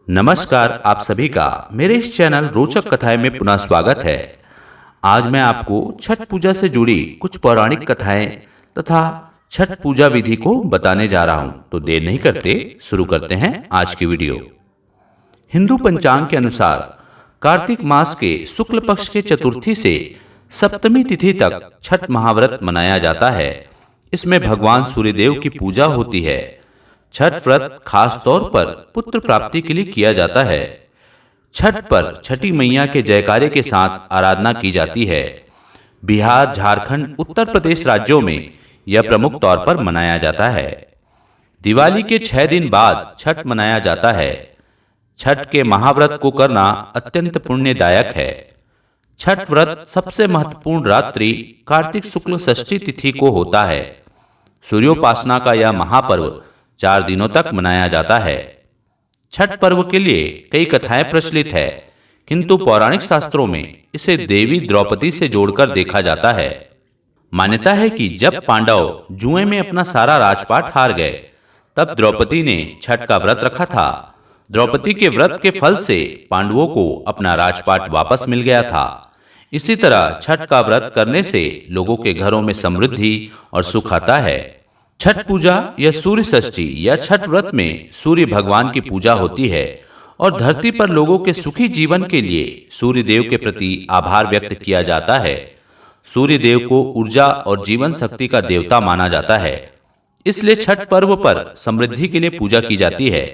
नमस्कार आप सभी का मेरे इस चैनल रोचक कथाएं में पुनः स्वागत है। आज मैं आपको छठ पूजा से जुड़ी कुछ पौराणिक कथाएं तथा छठ पूजा विधि को बताने जा रहा हूं। तो देर नहीं करते शुरू करते हैं आज की वीडियो। हिंदू पंचांग के अनुसार कार्तिक मास के शुक्ल पक्ष के चतुर्थी से सप्तमी तिथि तक छठ महाव्रत मनाया जाता है। इसमें भगवान सूर्यदेव की पूजा होती है। छठ व्रत खास तौर पर पुत्र प्राप्ति के लिए किया जाता है। छठ पर छठी मैया के जयकारे के साथ आराधना की जाती है। बिहार, झारखंड, उत्तर प्रदेश राज्यों में यह प्रमुख तौर पर मनाया जाता है। दिवाली के 6 दिन बाद छठ मनाया जाता है। छठ के महाव्रत को करना अत्यंत पुण्यदायक है। छठ व्रत सबसे महत्वपूर्ण रात्रि कार्तिक शुक्ल षष्ठी तिथि को होता है। सूर्योपासना का यह महापर्व 4 दिनों तक मनाया जाता है। छठ पर्व के लिए कई कथाएं प्रचलित है, किंतु पौराणिक शास्त्रों में इसे देवी द्रौपदी से जोड़कर देखा जाता है। मान्यता है कि जब पांडव जुए में अपना सारा राजपाट हार गए, तब द्रौपदी ने छठ का व्रत रखा था। द्रौपदी के व्रत के फल से पांडवों को अपना राजपाट वापस मिल गया था। इसी तरह छठ का व्रत करने से लोगों के घरों में समृद्धि और सुख आता है। छठ पूजा या सूर्य षष्ठी या छठ व्रत में सूर्य भगवान की पूजा होती है और धरती पर लोगों के सुखी जीवन के लिए सूर्य देव के प्रति आभार व्यक्त किया जाता है। सूर्य देव को ऊर्जा और जीवन शक्ति का देवता माना जाता है, इसलिए छठ पर्व पर समृद्धि के लिए पूजा की जाती है।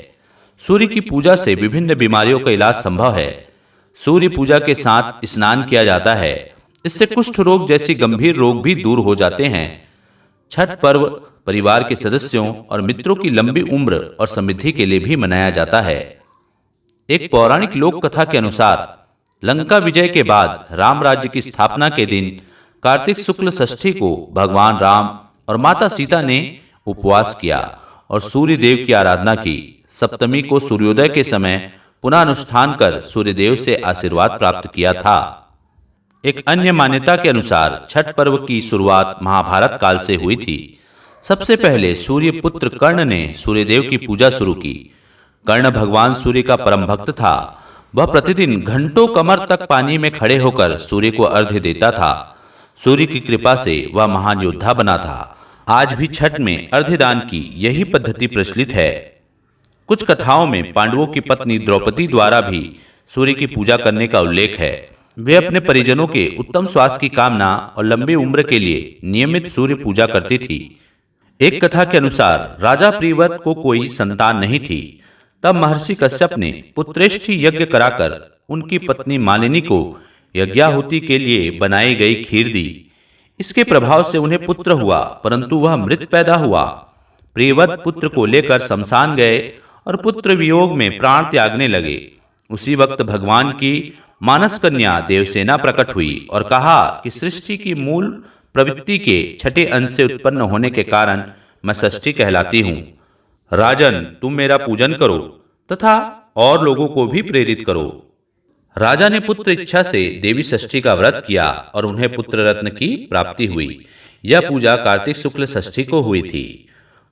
सूर्य की पूजा से विभिन्न बीमारियों का इलाज संभव है। सूर्य पूजा के साथ स्नान किया जाता है, इससे कुष्ठ रोग जैसी गंभीर रोग भी दूर हो जाते हैं। छठ पर्व परिवार के सदस्यों और मित्रों की लंबी उम्र और समृद्धि के लिए भी मनाया जाता है। एक पौराणिक लोक कथा के अनुसार लंका विजय के बाद राम राज्य की स्थापना के दिन कार्तिक शुक्ल षष्ठी को भगवान राम और माता सीता ने उपवास किया और सूर्य देव की आराधना की। सप्तमी को सूर्योदय के समय पुनः अनुष्ठान कर सूर्यदेव से आशीर्वाद प्राप्त किया था। एक अन्य मान्यता के अनुसार छठ पर्व की शुरुआत महाभारत काल से हुई थी। सबसे पहले सूर्य पुत्र कर्ण ने सूर्यदेव की पूजा शुरू की। कर्ण भगवान सूर्य का परम भक्त था। वह प्रतिदिन घंटों कमर तक पानी में खड़े होकर सूर्य को अर्घ्य देता था। सूर्य की कृपा से वह महान योद्धा बना था। आज भी छठ में अर्घ्यदान की यही पद्धति प्रचलित है। कुछ कथाओं में पांडवों की पत्नी द्रौपदी द्वारा भी सूर्य की पूजा करने का उल्लेख है। वे अपने परिजनों के उत्तम स्वास्थ्य की कामना और लंबी उम्र के लिए नियमित सूर्य पूजा करती थी। एक कथा के अनुसार राजा प्रियव्रत को कोई संतान नहीं थी। तब महर्षि कश्यप ने पुत्रेष्ठी यज्ञ कराकर उनकी पत्नी मालिनी को यज्ञाहुति के लिए बनाई गई खीर दी। इसके प्रभाव से उन्हें पुत्र हुआ, परंतु वह मृत पैदा हुआ। प्रियव्रत पुत्र को लेकर शमशान गए और पुत्र वियोग में प्राण त्यागने लगे। उसी वक्त भगवान की मानस कन्या देवसेना प्रकट हुई और कहा कि सृष्टि की मूल प्रवृत्ति के छठे अंश से उत्पन्न होने के कारण मैं षष्ठी कहलाती हूँ। राजन, तुम मेरा पूजन करो तथा और लोगों को भी प्रेरित करो। राजा ने पुत्र इच्छा से देवी षष्ठी का व्रत किया और उन्हें पुत्र रत्न की प्राप्ति हुई। यह पूजा कार्तिक शुक्ल षष्ठी को हुई थी।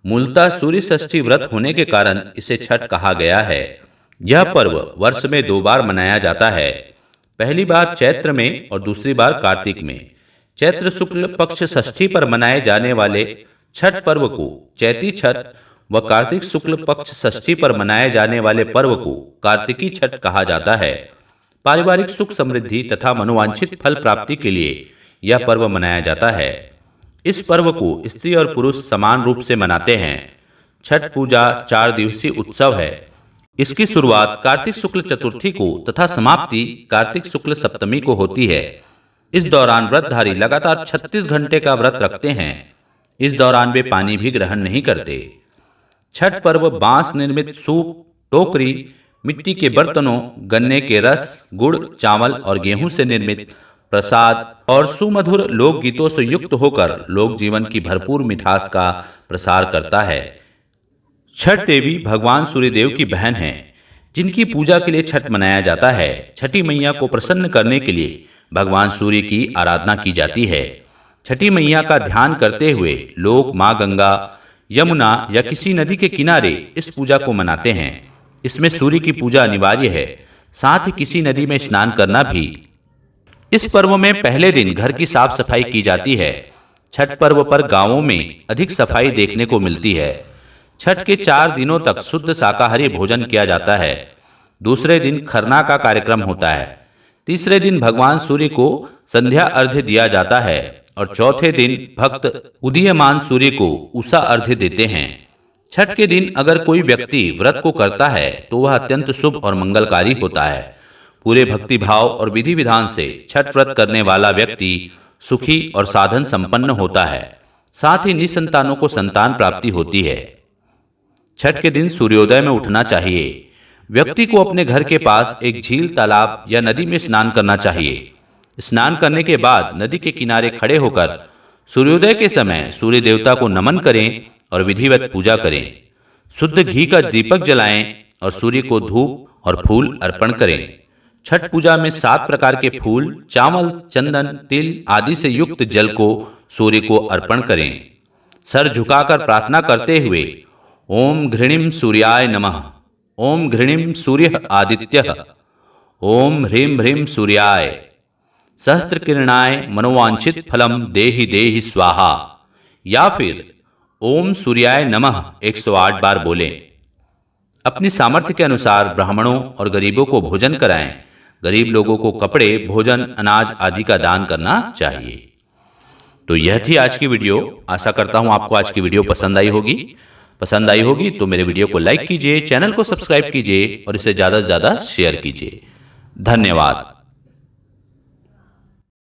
मूलतः सूर्य षष्ठी व्रत होने के कारण इसे छठ कहा गया है। यह पर्व वर्ष में 2 बार मनाया जाता है, पहली बार चैत्र में और दूसरी बार कार्तिक में। चैत्र शुक्ल पक्ष षष्ठी पर मनाए जाने वाले छठ पर्व को चैती छठ व कार्तिक शुक्ल पक्ष षष्ठी पर मनाए जाने वाले पर्व को कार्तिकी छठ कहा जाता है। पारिवारिक सुख समृद्धि तथा मनोवांछित फल प्राप्ति के लिए यह पर्व मनाया जाता है। इस पर्व को स्त्री और पुरुष समान रूप से मनाते हैं। छठ पूजा 4 दिवसीय उत्सव है। इसकी शुरुआत कार्तिक शुक्ल चतुर्थी को तथा समाप्ति कार्तिक शुक्ल सप्तमी को होती है। इस दौरान व्रतधारी लगातार 36 घंटे का व्रत रखते हैं। इस दौरान वे पानी भी ग्रहण नहीं करते। छठ पर्व बांस निर्मित सूप, टोकरी, मिट्टी के बर्तनों, गन्ने के रस, गुड़, चावल और गेहूं से निर्मित प्रसाद और सुमधुर लोक गीतों से युक्त होकर लोक जीवन की भरपूर मिठास का प्रसार करता है। छठ देवी भगवान सूर्यदेव की बहन है, जिनकी पूजा के लिए छठ मनाया जाता है। छठी मैया को प्रसन्न करने के लिए भगवान सूर्य की आराधना की जाती है। छठी मैया का ध्यान करते हुए लोग माँ गंगा, यमुना या किसी नदी के किनारे इस पूजा को मनाते हैं। इसमें सूर्य की पूजा अनिवार्य है, साथ ही किसी नदी में स्नान करना भी। इस पर्व में पहले दिन घर की साफ सफाई की जाती है। छठ पर्व पर गांवों में अधिक सफाई देखने को मिलती है। छठ के 4 दिनों तक शुद्ध शाकाहारी भोजन किया जाता है। दूसरे दिन खरना का कार्यक्रम होता है। तीसरे दिन भगवान सूर्य को संध्या अर्घ्य दिया जाता है और चौथे दिन भक्त उदीयमान सूर्य को उषा अर्घ्य देते हैं। छठ के दिन अगर कोई व्यक्ति व्रत को करता है तो वह अत्यंत शुभ और मंगलकारी होता है। पूरे भक्ति भाव और विधि विधान से छठ व्रत करने वाला व्यक्ति सुखी और साधन संपन्न होता है। साथ ही निसंतानों को संतान प्राप्ति होती है। छठ के दिन सूर्योदय में उठना चाहिए। व्यक्ति को अपने घर के पास एक झील, तालाब या नदी में स्नान करना चाहिए। स्नान करने के बाद नदी के किनारे खड़े होकर सूर्योदय के समय सूर्य देवता को नमन करें और विधिवत पूजा करें। शुद्ध घी का दीपक जलाएं और सूर्य को धूप और फूल अर्पण करें। छठ पूजा में 7 प्रकार के फूल, चावल, चंदन, तिल आदि से युक्त जल को सूर्य को अर्पण करें। सर झुकाकर प्रार्थना करते हुए ओम घृणिम सूर्याय नमः, ओम घृणिम सूर्य आदित्यः, ओम ह्रीं ह्रीं सूर्याय सहस्त्र किरणाय मनोवांछित फलम देहि देहि स्वाहा, या फिर ओम सूर्याय नमः 108 बार बोलें। अपनी सामर्थ्य के अनुसार ब्राह्मणों और गरीबों को भोजन कराएं। गरीब लोगों को कपड़े, भोजन, अनाज आदि का दान करना चाहिए। तो यह थी आज की वीडियो। आशा करता हूं आपको आज की वीडियो पसंद आई होगी तो मेरे वीडियो को लाइक कीजिए, चैनल को सब्सक्राइब कीजिए और इसे ज़्यादा से ज़्यादा शेयर कीजिए। धन्यवाद।